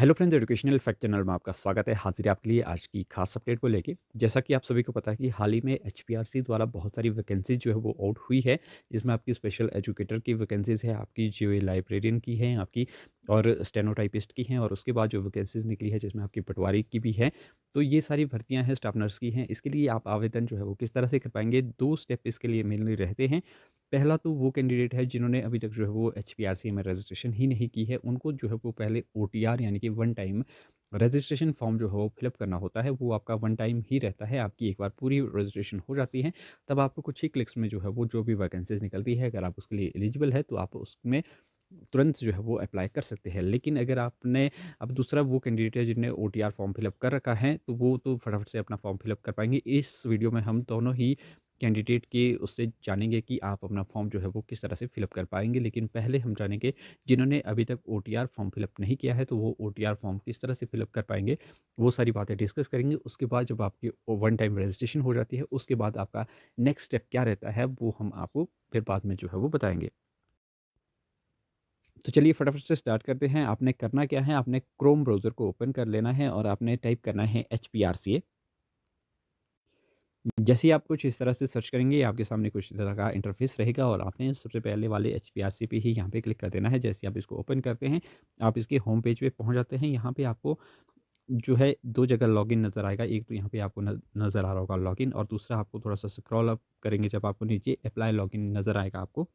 Hello friends, educational fact channel में आपका स्वागत है। हाजिर है आपके लिए आज की खास अपडेट को लेके। जैसा कि आप सभी को पता है कि हाल ही में एचपीआरसी द्वारा बहुत सारी वैकेंसीज जो है वो आउट हुई है, जिसमें आपकी स्पेशल एजुकेटर की वैकेंसीज है, आपकी जो ये लाइब्रेरियन की हैं आपकी, और स्टेनोटाइपिस्ट की हैं, और उसके बाद जो वैकेंसीज निकली है जिसमें आपकी पटवारी की भी है। तो ये सारी भर्तियां हैं, स्टाफ नर्स की हैं। इसके लिए आप आवेदन जो है वो किस तरह से कर पाएंगे, दो स्टेप इसके लिए मेनली रहते हैं। पहला तो वो कैंडिडेट है जिन्होंने अभी तक जो है वो एचपीआरसी में रजिस्ट्रेशन ही नहीं की है, उनको जो है वो पहले ओटीआर यानी कि वन टाइम रजिस्ट्रेशन फॉर्म जो है वो फिलअप करना होता है। वो आपका वन टाइम ही रहता है, आपकी एक बार पूरी रजिस्ट्रेशन हो जाती है, तब आपको कुछ ही क्लिक्स में जो है वो जो भी वैकेंसीज निकलती है, अगर आप उसके लिए एलिजिबल है तो आप उसमें तुरंत जो है वो अप्लाई कर सकते हैं। लेकिन अगर आपने अब दूसरा वो कैंडिडेट है जिन्हें ओटीआर फॉर्म फिलअप कर रखा है, तो वो तो फटाफट से अपना फॉर्म फिलअप कर पाएंगे। इस वीडियो में हम दोनों ही कैंडिडेट के उससे जानेंगे कि आप अपना फॉर्म जो है वो किस तरह से फिलअप कर पाएंगे। लेकिन पहले हम जानेंगे जिन्होंने अभी तक ओटीआर फॉर्म फिलअप नहीं किया है, तो वो ओटीआर फॉर्म किस तरह से फिलअप कर पाएंगे, वो सारी बातें डिस्कस करेंगे। उसके बाद जब आपकी वन टाइम रजिस्ट्रेशन हो जाती है, उसके बाद आपका नेक्स्ट स्टेप क्या रहता है वो हम आपको फिर बाद में जो है वो बताएंगे। तो चलिए फटाफट से स्टार्ट करते हैं। आपने करना क्या है, आपने क्रोम ब्राउज़र को ओपन कर लेना है और आपने टाइप करना है एचपीआरसीए। जैसे ही आप कुछ इस तरह से सर्च करेंगे, आपके सामने कुछ इस तरह का इंटरफेस रहेगा और आपने सबसे पहले वाले एचपीआरसी पे ही यहाँ पे क्लिक कर देना है। जैसे ही आप इसको ओपन करते हैं, आप इसके होम पेज पे पहुँच जाते हैं। यहाँ पे आपको जो है 2 जगह लॉगिन नज़र आएगा। एक तो यहाँ पे आपको नज़र आ रहा होगा लॉगिन, और दूसरा आपको थोड़ा-सा स्क्रॉल अप करेंगे जब आपको नीचे अप्लाई लॉगिन नज़र आएगा आपको।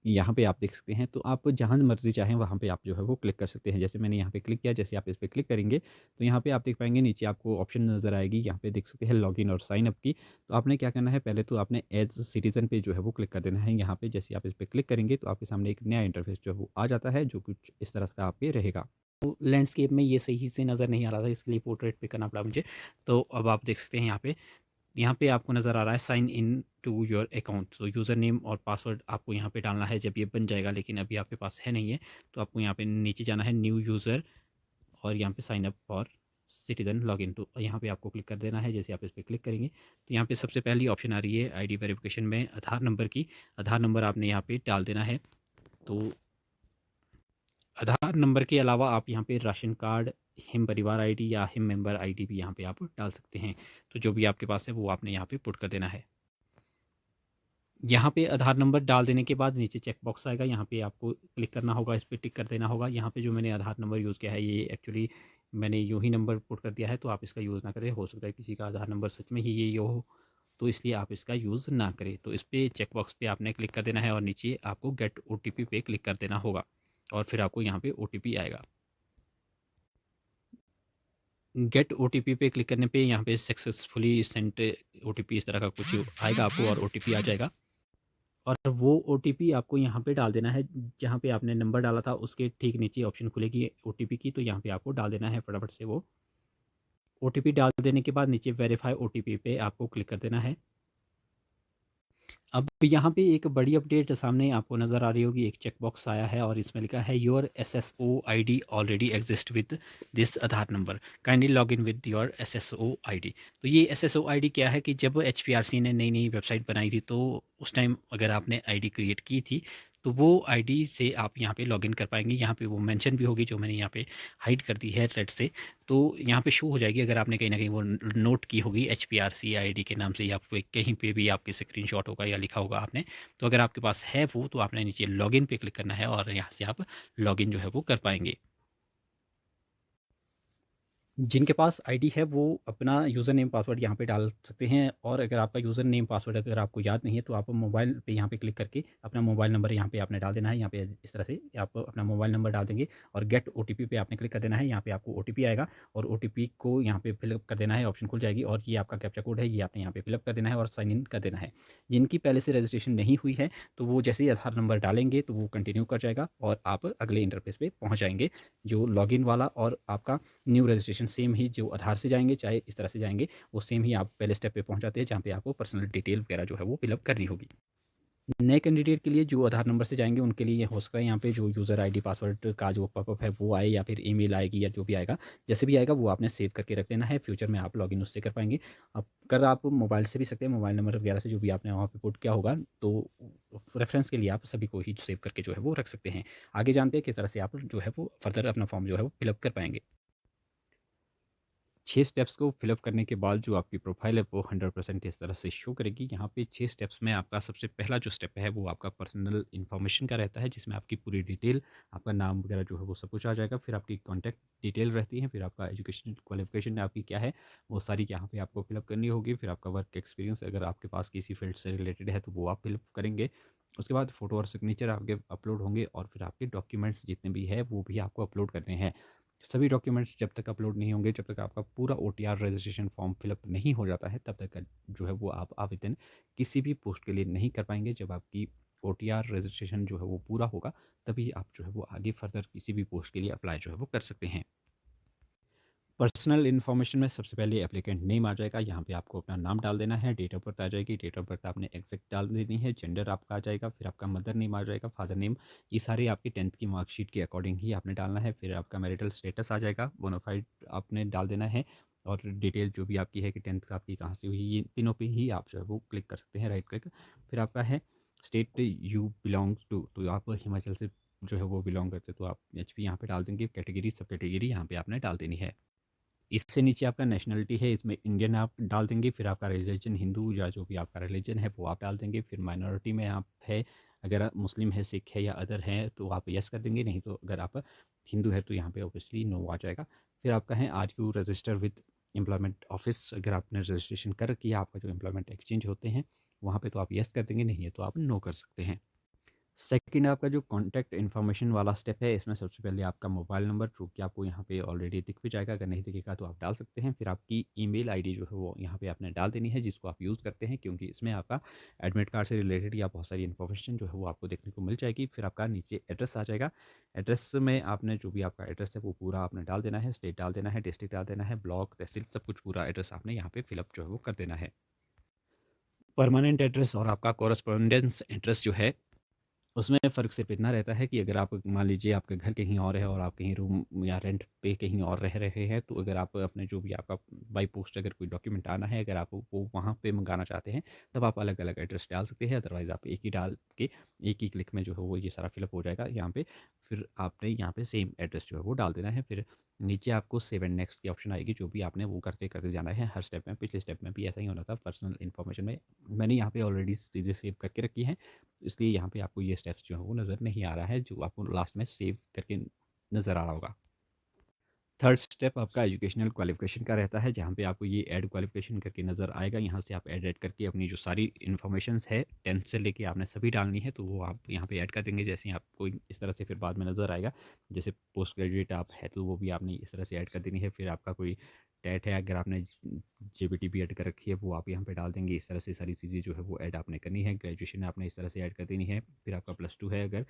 यहाँ पे आप देख सकते हैं, तो आप जहाँ मर्ज़ी चाहें वहाँ पे आप जो है वो क्लिक कर सकते हैं। जैसे मैंने यहाँ पे क्लिक किया, जैसे आप इस पे क्लिक करेंगे, तो यहाँ पे आप देख पाएँगे नीचे आपको ऑप्शन नज़र आएगी, यहाँ पे देख सकते हैं लॉगिन और साइन अप की। तो आपने क्या करना है, पहले तो आपने एज़ सिटिज़न पे जो है वो क्लिक कर देना है। यहाँ पे जैसे आप इस पे क्लिक करेंगे, तो आपके सामने एक नया इंटरफ़ेस जो है वो आ जाता है, जो कुछ इस तरह का आपके रहेगा। तो लैंडस्केप में ये सही से नज़र नहीं आ रहा था, इसके लिए पोर्ट्रेट पे करना पड़ा मुझे। तो अब आप देख सकते हैं यहाँ पे आपको नज़र आ रहा है sign in to your account. तो यूज़र नेम और पासवर्ड आपको यहाँ पे डालना है जब ये बन जाएगा, लेकिन अभी आपके पास है नहीं है। तो आपको यहाँ पे नीचे जाना है न्यू यूज़र, और यहाँ पे sign up for citizen login. तो यहाँ पे आपको क्लिक कर देना है। जैसे आप इस पर क्लिक करेंगे, तो यहाँ पे सबसे पहली ऑप्शन आ रही है आईडी वेरिफिकेशन में आधार नंबर की। आधार नंबर आपने यहाँ पे डाल देना है। तो आधार नंबर के अलावा आप यहाँ पे राशन कार्ड, हिम परिवार आईडी या हिम मेंबर आईडी भी यहाँ पे आप डाल सकते हैं। तो जो भी आपके पास है वो आपने यहाँ पे पुट कर देना है। यहाँ पे आधार नंबर डाल देने के बाद नीचे चेक बॉक्स आएगा, यहाँ पे आपको क्लिक करना होगा, इस पे टिक कर देना होगा। यहाँ पे जो मैंने आधार नंबर यूज़ किया है, ये एक्चुअली मैंने यूँ ही नंबर पुट कर दिया है, तो आप इसका यूज़ ना करें। हो सकता है किसी का आधार नंबर सच में ही ये हो, तो इसलिए आप इसका यूज़ ना करें। तो इस पे चेक बॉक्स पे आपने क्लिक कर देना है और नीचे आपको गेट ओटीपी पे क्लिक कर देना होगा, और फिर आपको यहाँ पे ओटीपी आएगा। गेट ओटीपी पे क्लिक करने पे यहाँ पे सक्सेसफुली सेंट ओटीपी इस तरह का कुछ आएगा आपको, और ओटीपी आ जाएगा। और वो ओटीपी आपको यहाँ पे डाल देना है, जहाँ पे आपने नंबर डाला था उसके ठीक नीचे ऑप्शन खुलेगी ओटीपी की, तो यहाँ पे आपको डाल देना है फटाफट से वो ओटीपी। डाल देने के बाद नीचे वेरीफाई ओटीपी पे आपको क्लिक कर देना है। अब यहाँ पे एक बड़ी अपडेट सामने आपको नज़र आ रही होगी, एक चेक बॉक्स आया है और इसमें लिखा है your SSO ID already exist with this Aadhaar number, kindly log in with your SSO ID. तो ये एसएसओ आईडी क्या है कि जब एचपीआरसी ने नई नई वेबसाइट बनाई थी, तो उस टाइम अगर आपने आईडी क्रिएट की थी, तो वो आईडी से आप यहाँ पे लॉगिन कर पाएंगे। यहाँ पे वो मेंशन भी होगी, जो मैंने यहाँ पे हाइड कर दी है रेड से। तो यहाँ पे शो हो जाएगी, अगर आपने कहीं ना कहीं वो नोट की होगी H P R C I D के नाम से, या फिर कहीं पे भी आपके स्क्रीनशॉट होगा या लिखा होगा आपने। तो अगर आपके पास है वो, तो आपने नीचे लॉगिन पे क्लिक करना है और यहाँ से आप लॉगिन जो है वो कर पाएंगे। जिनके पास आईडी है वो अपना यूज़र नेम पासवर्ड यहाँ पे डाल सकते हैं, और अगर आपका यूज़र नेम पासवर्ड अगर आपको याद नहीं है, तो आप मोबाइल पे यहाँ पे क्लिक करके अपना मोबाइल नंबर यहाँ पे आपने डाल देना है। यहाँ पे इस तरह से आप अपना मोबाइल नंबर डाल देंगे और गेट ओटीपी पे आपने क्लिक कर देना है। यहाँ पे आपको ओटीपी आएगा और ओटीपी को यहाँ पे फिलअप कर देना है, ऑप्शन खुल जाएगी, और ये आपका कैप्चा कोड है, ये आपने यहाँ पे फिलअप कर देना है और साइन इन कर देना है। जिनकी पहले से रजिस्ट्रेशन नहीं हुई है, तो वो जैसे ही आधार नंबर डालेंगे तो वो कंटिन्यू कर जाएगा और आप अगले इंटरफेस पे पहुँच जाएंगे, जो लॉगिन वाला और आपका न्यू रजिस्ट्रेशन सेम ही, जो आधार से जाएंगे चाहे इस तरह से जाएंगे, वो सेम ही आप पहले स्टेप पे पहुंच जाते हैं, जहाँ पे आपको पर्सनल डिटेल वगैरह जो है वो फिलअप करनी होगी। नए कैंडिडेट के लिए जो आधार नंबर से जाएँगे उनके लिए ये हो सकता है यहाँ पे जो यूज़र आईडी पासवर्ड का जो पॉपअप है वो आए या फिर ईमेल आएगी या जो भी आएगा। जैसे भी आएगा वो आपने सेव करके रख देना है, फ्यूचर में आप लॉगिन उससे कर पाएँगे। अब अगर आप मोबाइल से भी सकते हैं, मोबाइल नंबर वगैरह से जो भी आपने वहाँ पे पुट किया होगा, तो रेफ़रेंस के लिए आप सभी को ही सेव करके जो है वो रख सकते हैं। आगे जानते हैं किस तरह से आप जो है वो फर्दर अपना फॉर्म जो है वो फिल अप कर पाएँगे। 6 स्टेप्स को फिलअप करने के बाद जो आपकी प्रोफ़ाइल है वो 100% इस तरह से शो करेगी। यहाँ पे 6 स्टेप्स में आपका सबसे पहला जो स्टेप है वो आपका पर्सनल इन्फॉर्मेशन का रहता है, जिसमें आपकी पूरी डिटेल, आपका नाम वगैरह जो है वो सब कुछ आ जाएगा। फिर आपकी कॉन्टैक्ट डिटेल रहती है, फिर आपका एजुकेशन क्वालिफ़िकेशन आपकी क्या है, वो सारी यहाँ पे आपको फिलअप करनी होगी। फिर आपका वर्क एक्सपीरियंस अगर आपके पास किसी फ़ील्ड से रिलेटेड है तो वो आप फिलअप करेंगे। उसके बाद फ़ोटो और सिग्नेचर आपके अपलोड होंगे और फिर आपके डॉक्यूमेंट्स जितने भी हैं वो भी आपको अपलोड करने हैं। सभी डॉक्यूमेंट्स जब तक अपलोड नहीं होंगे, जब तक आपका पूरा ओटीआर रजिस्ट्रेशन फॉर्म फिलअप नहीं हो जाता है, तब तक का जो है वो आप आवेदन किसी भी पोस्ट के लिए नहीं कर पाएँगे। जब आपकी ओटीआर रजिस्ट्रेशन जो है वो पूरा होगा, तभी आप जो है वो आगे फर्दर किसी भी पोस्ट के लिए अप्लाई जो है वो कर सकते हैं। पर्सनल इन्फॉर्मेशन में सबसे पहले एप्लीकेंट नेम आ जाएगा, यहाँ पे आपको अपना नाम डाल देना है, डेट ऑफ बर्थ आ जाएगी, डेट ऑफ बर्थ आपने एग्जैक्ट डाल देनी है, जेंडर आपका आ जाएगा, फिर आपका मदर नेम आ जाएगा, फादर नेम, ये सारे आपकी 10th की मार्कशीट के अकॉर्डिंग ही आपने डालना है। फिर आपका मैरिटल स्टेटस आ जाएगा, बोनाफाइड आपने डाल देना है और डिटेल जो भी आपकी है कि 10th आपकी कहाँ से हुई, ये तीनों पे ही आप जो है वो क्लिक कर सकते हैं, राइट क्लिक। फिर आपका है स्टेट यू बिलोंग्स टू, तो आप हिमाचल से जो है वो बिलोंग करते हैं, तो आप एचपी यहाँ पे डाल देंगे, कैटेगरी सब कैटेगरी यहाँ पे आपने डाल देनी है। इससे नीचे आपका नेशनलिटी है, इसमें इंडियन आप डाल देंगे, फिर आपका रिलीजन हिंदू या जो भी आपका रिलीजन है वो आप डाल देंगे। फिर माइनॉरिटी में आप है, अगर आप मुस्लिम है, सिख है या अदर है तो आप यस कर देंगे, नहीं तो अगर आप हिंदू है तो यहाँ पे ऑब्वियसली नो आ जाएगा। फिर आपका है are you register with employment office, अगर आपने रजिस्ट्रेशन कर रखी है, आपका जो एम्प्लॉयमेंट एक्सचेंज होते हैं वहाँ पे तो आप यस कर देंगे, नहीं है तो आप नो कर सकते हैं। सेकंड आपका जो कॉन्टैक्ट इन्फॉर्मेशन वाला स्टेप है, इसमें सबसे पहले आपका मोबाइल नंबर जो कि आपको यहाँ पे ऑलरेडी दिख भी जाएगा, अगर नहीं दिखेगा तो आप डाल सकते हैं। फिर आपकी ईमेल आईडी जो है वो यहाँ पे आपने डाल देनी है जिसको आप यूज़ करते हैं, क्योंकि इसमें आपका एडमिट कार्ड से रिलेटेड या बहुत सारी इन्फॉर्मेशन जो है वो आपको देखने को मिल जाएगी। फिर आपका नीचे एड्रेस आ जाएगा, एड्रेस में आपने जो भी आपका एड्रेस है वो पूरा आपने डाल देना है, स्टेट डाल देना है, डिस्ट्रिक्ट डाल देना है, ब्लॉक, तहसील, सब कुछ पूरा एड्रेस आपने यहाँ पे फिलअप जो है वो कर देना है। परमानेंट एड्रेस और आपका कॉरेस्पॉन्डेंस एड्रेस जो है उसमें फ़र्क सिर्फ़ इतना रहता है कि अगर आप मान लीजिए आपका घर कहीं और है और आप कहीं रूम या रेंट पे कहीं और रह रहे हैं, तो अगर आप अपने जो भी आपका बाई पोस्ट अगर कोई डॉक्यूमेंट आना है, अगर आप वो वहाँ पे मँगाना चाहते हैं, तब आप अलग-अलग एड्रेस डाल सकते हैं। अदरवाइज़ आप एक ही डाल के एक ही क्लिक में जो है वो ये सारा फ़िलअप हो जाएगा यहाँ पे। फिर आपने यहाँ पे सेम एड्रेस जो है वो डाल देना है। फिर नीचे आपको सेव एंड नेक्स्ट की ऑप्शन आएगी, जो भी आपने वो करते-करते जाना है हर स्टेप में। पिछले स्टेप में भी ऐसा ही होना था, पर्सनल इन्फॉर्मेशन में मैंने यहाँ पे ऑलरेडी चीज़ें सेव करके रखी हैं। इसलिए यहाँ पे आपको ये स्टेप्स जो है वो नज़र नहीं आ रहा है, जो आपको लास्ट में सेव करके नज़र आ रहा होगा। थर्ड स्टेप आपका एजुकेशनल क्वालिफ़िकेशन का रहता है, जहाँ पे आपको ये ऐड क्वालिफ़िकेशन करके नज़र आएगा। यहाँ से आप ऐड करके अपनी जो सारी इन्फॉर्मेशंस है 10th से लेके आपने सभी डालनी है, तो वो आप यहाँ पे ऐड कर देंगे। जैसे ही आपको इस तरह से फिर बाद में नज़र आएगा, जैसे पोस्ट ग्रेजुएट आप है तो वो भी आपने इस तरह से ऐड कर देनी है। फिर आपका कोई टेट है, अगर आपने जेबीटी भी ऐड कर रखी है वो आप यहाँ पे डाल देंगे। इस तरह से सारी चीज़ें जो है वो ऐड आपने करनी है। ग्रेजुएशन आपने इस तरह से ऐड कर देनी है। फिर आपका +2 है, अगर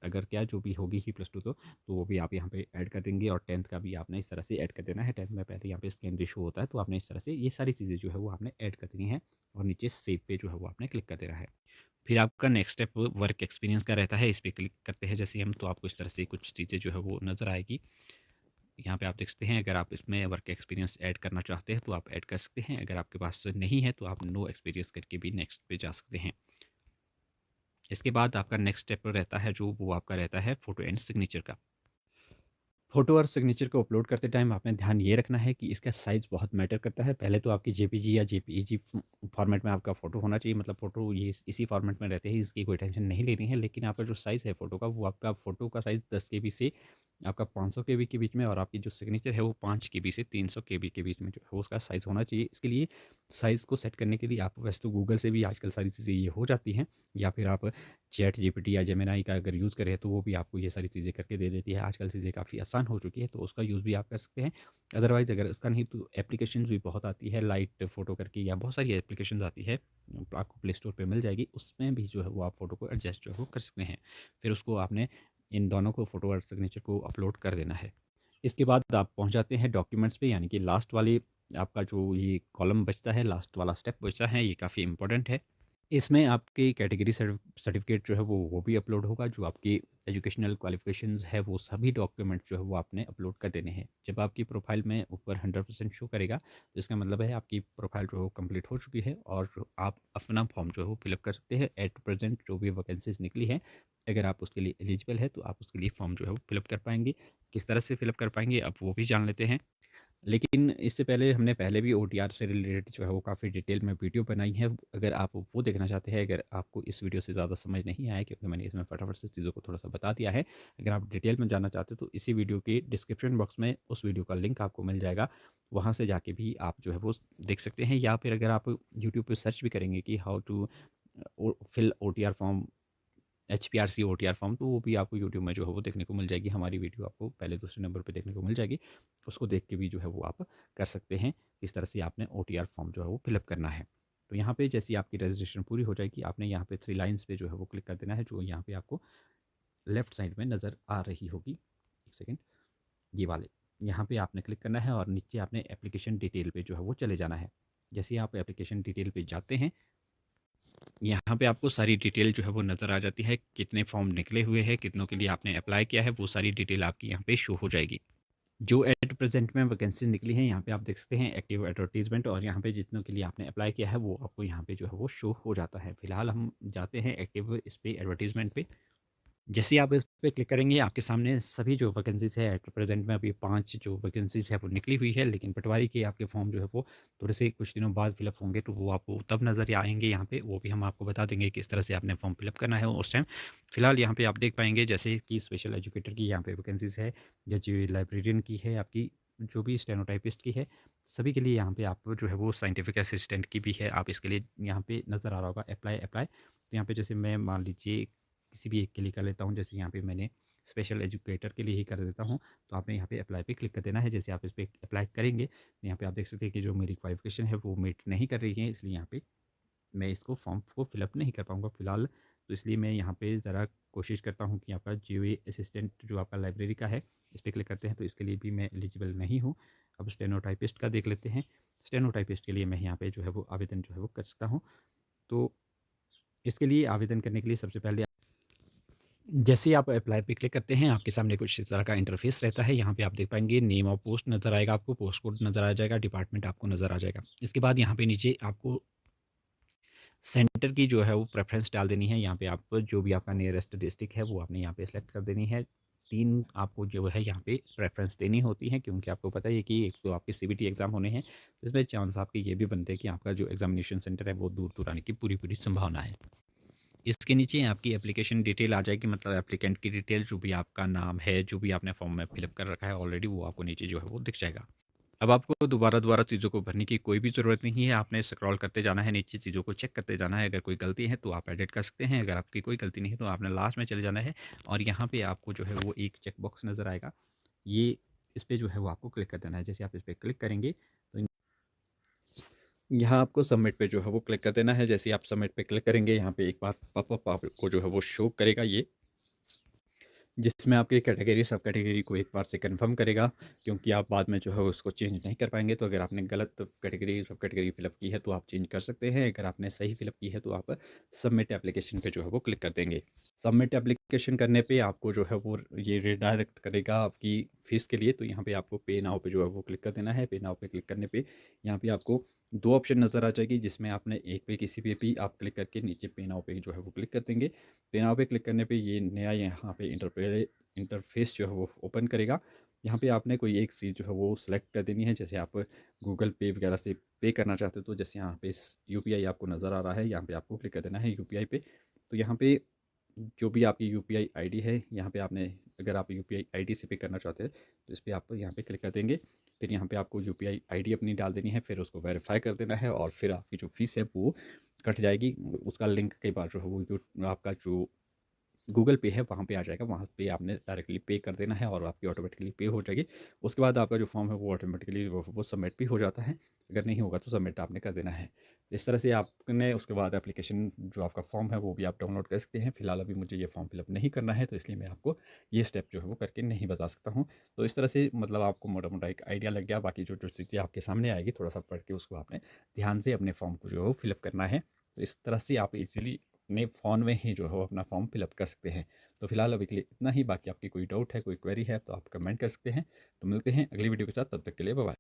अगर क्या जो भी होगी ही +2 तो वो भी आप यहाँ पे ऐड कर देंगे और 10th का भी आपने इस तरह से ऐड कर देना है। 10th में पहले यहाँ पे स्कैन रेशो होता है, तो आपने इस तरह से ये सारी चीज़ें जो है वो आपने ऐड कर देनी है और नीचे सेव पे जो है वो आपने क्लिक कर देना है। फिर आपका नेक्स्ट स्टेप वर्क एक्सपीरियंस का रहता है, इस पे क्लिक करते हैं जैसे हम, तो आपको इस तरह से कुछ चीज़ें जो है वो नज़र आएगी। यहाँ पे आप देख सकते हैं, अगर आप इसमें वर्क एक्सपीरियंस ऐड करना चाहते हैं तो आप ऐड कर सकते हैं, अगर आपके पास नहीं है तो आप नो एक्सपीरियंस करके भी नेक्स्ट पे जा सकते हैं। इसके बाद आपका नेक्स्ट स्टेप रहता है जो वो आपका रहता है फ़ोटो एंड सिग्नेचर का। फ़ोटो और सिग्नेचर को अपलोड करते टाइम आपने ध्यान ये रखना है कि इसका साइज़ बहुत मैटर करता है। पहले तो आपकी जेपीजी या जेपीईजी फ़ॉर्मेट में आपका फ़ोटो होना चाहिए, मतलब फ़ोटो ये इसी फ़ॉर्मेट में रहते हैं, इसकी कोई टेंशन नहीं लेनी है। लेकिन आपका जो साइज़ है फ़ोटो का, वो आपका फ़ोटो का साइज़ 10 केबी से आपका 500 केबी के बीच में, और आपकी जो सिग्नेचर है वो 5 केबी से 300 केबी के बीच में जो है उसका साइज़ होना चाहिए। इसके लिए साइज़ को सेट करने के लिए आप वैसे तो गूगल से भी आजकल सारी चीज़ें ये हो जाती हैं, या फिर आप चैट जीपीटी या जेमिनी का अगर यूज़ करें तो वो भी आपको ये सारी चीज़ें करके दे देती है। आजकल चीज़ें काफ़ी आसान हो चुकी है, तो उसका यूज़ भी आप कर सकते हैं। अदरवाइज़ अगर उसका नहीं तो एप्लीकेशंस भी बहुत आती है, लाइट फ़ोटो करके या बहुत सारी एप्लीकेशंस आती है, आपको प्ले स्टोर पे मिल जाएगी। उसमें भी जो है वो आप फ़ोटो को एडजस्ट जो है वो कर सकते हैं। फिर उसको आपने इन दोनों को, फ़ोटो और सिग्नेचर को अपलोड कर देना है। इसके बाद आप पहुँच जाते हैं डॉक्यूमेंट्स पे, यानी कि लास्ट वाली आपका जो ये कॉलम बचता है, लास्ट वाला स्टेप बचता है, ये काफ़ी इम्पोर्टेंट है। इसमें आपकी कैटेगरी सर्टिफ़िकेट जो है वो भी अपलोड होगा, जो आपकी एजुकेशनल क्वालिफ़िकेशंस है वो सभी डॉक्यूमेंट जो है वो आपने अपलोड कर देने हैं। जब आपकी प्रोफ़ाइल में ऊपर 100% शो करेगा, तो इसका मतलब है आपकी प्रोफ़ाइल जो है वो कंप्लीट हो चुकी है और जो आप अपना फॉर्म जो है वो फ़िलअप कर सकते हैं। एट प्रेज़ेंट जो भी वैकेंसीज़ निकली है, अगर आप उसके लिए एलिजिबल है तो आप उसके लिए फॉर्म जो है वो फ़िलअप कर पाएँगे। किस तरह से फ़िलअप कर पाएँगे, अब वो भी जान लेते हैं। लेकिन इससे पहले हमने पहले भी ओटीआर से रिलेटेड जो है वो काफ़ी डिटेल में वीडियो बनाई है। अगर आप वो देखना चाहते हैं, अगर आपको इस वीडियो से ज़्यादा समझ नहीं आया क्योंकि मैंने इसमें फटाफट से चीज़ों को थोड़ा-सा बता दिया है। अगर आप डिटेल में जानना चाहते हो तो इसी वीडियो के डिस्क्रिप्शन बॉक्स में उस वीडियो का लिंक आपको मिल जाएगा। वहाँ से जाके भी आप जो है वो देख सकते हैं, या फिर अगर आप यूट्यूब पे सर्च भी करेंगे कि how to fill OTR form, HPRC OTR form, तो वो भी आपको यूट्यूब में जो है वो देखने को मिल जाएगी। हमारी वीडियो आपको पहले दूसरे नंबर पे देखने को मिल जाएगी। उसको देख के भी जो है वो आप कर सकते हैं, किस तरह से आपने ओटीआर फॉर्म जो है वो फिलअप करना है। तो यहाँ पे जैसे ही आपकी रजिस्ट्रेशन पूरी हो जाएगी, आपने यहाँ पे 3 लाइन्स पे जो है वो क्लिक कर देना है, जो यहाँ पे आपको लेफ्ट साइड में नज़र आ रही होगी। 1 सेकंड, ये वाले। यहाँ पे आपने क्लिक करना है और नीचे आपने एप्लीकेशन डिटेल पे जो है वो चले जाना है। जैसे ही आप एप्लीकेशन डिटेल पे जाते हैं, यहाँ पे आपको सारी डिटेल जो है वो नज़र आ जाती है, कितने फॉर्म निकले हुए हैं, कितनों के लिए आपने अप्लाई किया है, वो सारी डिटेल आपकी यहाँ पे शो हो जाएगी। जो एट प्रेज़ेंट में वैकेंसी निकली है, यहाँ पे आप देख सकते हैं एक्टिव एडवर्टाइज़मेंट, और यहाँ पे जितनों के लिए आपने अप्लाई किया है, वो आपको यहाँ पे जो है वो शो हो जाता है। फिलहाल हम जाते हैं एक्टिव इस पे एडवर्टाइज़मेंट पे। जैसे ही आप इस पे क्लिक करेंगे, आपके सामने सभी जो वैकेंसीज़ है एट प्रेज़ेंट में अभी 5 जो वैकेंसीज़ है वो निकली हुई है, लेकिन पटवारी के आपके फॉर्म जो है वो थोड़े से कुछ दिनों बाद फ़िलअप होंगे, तो वो आपको तब नज़र आएँगे यहाँ पे, वो भी हम आपको बता देंगे किस तरह से आपने फॉर्म फ़िलअप करना है उस टाइम। फिलहाल यहाँ पे आप देख पाएँगे जैसे कि स्पेशल एजुकेटर की यहाँ पे वैकेंसीज़ है, या जो लाइब्रेरियन की है, आपकी जो भी स्टेनोटाइपिस्ट की है, सभी के लिए यहाँ पे आप जो है वो साइंटिफिक असिस्टेंट की भी है, आप इसके लिए यहाँ पे नज़र आ रहा होगा अप्लाई। तो यहाँ पे जैसे मैं मान लीजिए किसी भी एक के लिए कर लेता हूँ, जैसे यहाँ पे मैंने स्पेशल एजुकेटर के लिए ही कर देता हूँ, तो आपने यहाँ पे अप्लाई पे क्लिक कर देना है। जैसे आप इस पे अप्लाई करेंगे, तो यहाँ पे आप देख सकते हैं कि जो मेरी क्वालिफ़िकेशन है वो मीट नहीं कर रही है, इसलिए यहाँ पे मैं इसको फॉर्म को फिलअप नहीं कर पाऊँगा फ़िलहाल। तो इसलिए मैं यहाँ पे ज़रा कोशिश करता हूँ कि आपका जीओए असिस्टेंट जो आपका लाइब्रेरी का है, इस पे क्लिक करते हैं तो इसके लिए भी मैं एलिजिबल नहीं हूँ। अब स्टेनोटाइपिस्ट का देख लेते हैं। स्टेनोटाइपिस्ट के लिए मैं यहाँ पे जो है वो आवेदन जो है वो कर सकता हूँ। तो इसके लिए आवेदन करने के लिए सबसे पहले जैसे ही आप अप्लाई पे क्लिक करते हैं, आपके सामने कुछ इस तरह का इंटरफेस रहता है। यहाँ पे आप देख पाएँगे नेम ऑफ पोस्ट नज़र आएगा आपको, पोस्ट कोड नज़र आ जाएगा, डिपार्टमेंट आपको नज़र आ जाएगा। इसके बाद यहाँ पे नीचे आपको सेंटर की जो है वो प्रेफ़रेंस डाल देनी है। यहाँ पे आप जो भी आपका नियरेस्ट डिस्ट्रिक्ट है वो आपने यहाँ पे सेलेक्ट कर देनी है। 3 आपको जो है यहाँ पे प्रेफ़रेंस देनी होती है, क्योंकि आपको पता ही है कि एक तो आपके सीबीटी एग्ज़ाम होने हैं, तो इसमें चांस आपके ये भी बनते हैं कि आपका जो एग्ज़ामिनेशन सेंटर है वो दूर-दूर आने की पूरी-पूरी संभावना है। इसके नीचे आपकी एप्लीकेशन डिटेल आ जाएगी, मतलब एप्लीकेंट की डिटेल, जो भी आपका नाम है, जो भी आपने फॉर्म में फिलअप कर रखा है ऑलरेडी, वो आपको नीचे जो है वो दिख जाएगा। अब आपको दोबारा चीज़ों को भरने की कोई भी ज़रूरत नहीं है, आपने स्क्रॉल करते जाना है, नीचे चीज़ों को चेक करते जाना है। अगर कोई गलती है तो आप एडिट कर सकते हैं, अगर आपकी कोई गलती नहीं है तो आपने लास्ट में चले जाना है, और यहाँ पे आपको जो है वो एक चेक बॉक्स नज़र आएगा। ये इस पे जो है वो आपको क्लिक कर देना है। जैसे आप इस पे क्लिक करेंगे, तो यहाँ आपको सबमिट पे जो है वो क्लिक कर देना है। जैसे ही आप सबमिट पे क्लिक करेंगे, यहाँ पे एक बार पॉपअप आपको जो है वो शो करेगा ये, जिसमें आपकी कैटेगरी सब कैटेगरी को एक बार से कंफर्म करेगा, क्योंकि आप बाद में जो है उसको चेंज नहीं कर पाएँगे। तो अगर आपने गलत कैटेगरी सब कैटेगरी फ़िलअप की है तो आप चेंज कर सकते हैं। अगर आपने सही फ़िलअप की है तो आप सबमिट एप्लीकेशन पे जो है वो क्लिक कर देंगे। सबमिट एप्लीकेशन करने पे आपको जो है वो ये रिडायरेक्ट करेगा आपकी फ़ीस के लिए। तो यहाँ पे आपको पे नाउ पे जो है वो क्लिक कर देना है। पे नाउ पे क्लिक करने पे यहाँ पे आपको 2 ऑप्शन नज़र आ जाएगी, जिसमें आपने एक पे किसी पे भी आप क्लिक करके नीचे पे नाउ पे जो है वो क्लिक कर देंगे। पे नाउ पे क्लिक करने पे ये नया यहाँ पे इंटरफेस जो है वो ओपन करेगा। यहाँ पे आपने कोई एक चीज़ जो है वो सिलेक्ट कर देनी है। जैसे आप गूगल पे वगैरह से पे करना चाहते हो, तो जैसे यहाँ पे यूपीआई आपको नज़र आ रहा है, यहाँ पे आपको क्लिक कर देना है यूपीआई पे। तो यहाँ पे जो भी आपकी यूपीआई आईडी है, यहाँ पे आपने, अगर आप यूपीआई आईडी से पे करना चाहते हैं तो इस पे आप यहाँ पे क्लिक कर देंगे। फिर यहाँ पे आपको यूपीआई आईडी अपनी डाल देनी है, फिर उसको वेरीफाई कर देना है, और फिर आपकी जो फ़ीस है वो कट जाएगी। उसका लिंक कई बार जो है वो जो आपका जो गूगल पे है वहाँ पे आ जाएगा, वहाँ पे आपने डायरेक्टली पे कर देना है और आपकी ऑटोमेटिकली पे हो जाएगी। उसके बाद आपका जो फॉर्म है वो ऑटोमेटिकली वो सबमिट भी हो जाता है। अगर नहीं होगा तो सबमिट आपने कर देना है। इस तरह से आपने उसके बाद एप्लीकेशन जो आपका फॉर्म है वो भी आप डाउनलोड कर सकते हैं। फिलहाल अभी मुझे ये फॉर्म फिलअप नहीं करना है, तो इसलिए मैं आपको ये स्टेप जो है वो करके नहीं बता सकता हूँ। तो इस तरह से मतलब आपको मोटा-मोटा एक आइडिया लग गया। बाकी जो चीज़ें आपके सामने आएगी, थोड़ा-सा पढ़ के उसको आपने ध्यान से अपने फॉर्म को जो है वो फिलअप करना है। तो इस तरह से आप इजीली अपने फ़ोन में ही जो है वो अपना फॉर्म फिलअप कर सकते हैं। तो फिलहाल अभी के लिए इतना ही, बाकी आपकी कोई डाउट है, कोई क्वेरी है तो आप कमेंट कर सकते हैं। तो मिलते हैं अगली वीडियो के साथ, तब तक के लिए बाय बाय।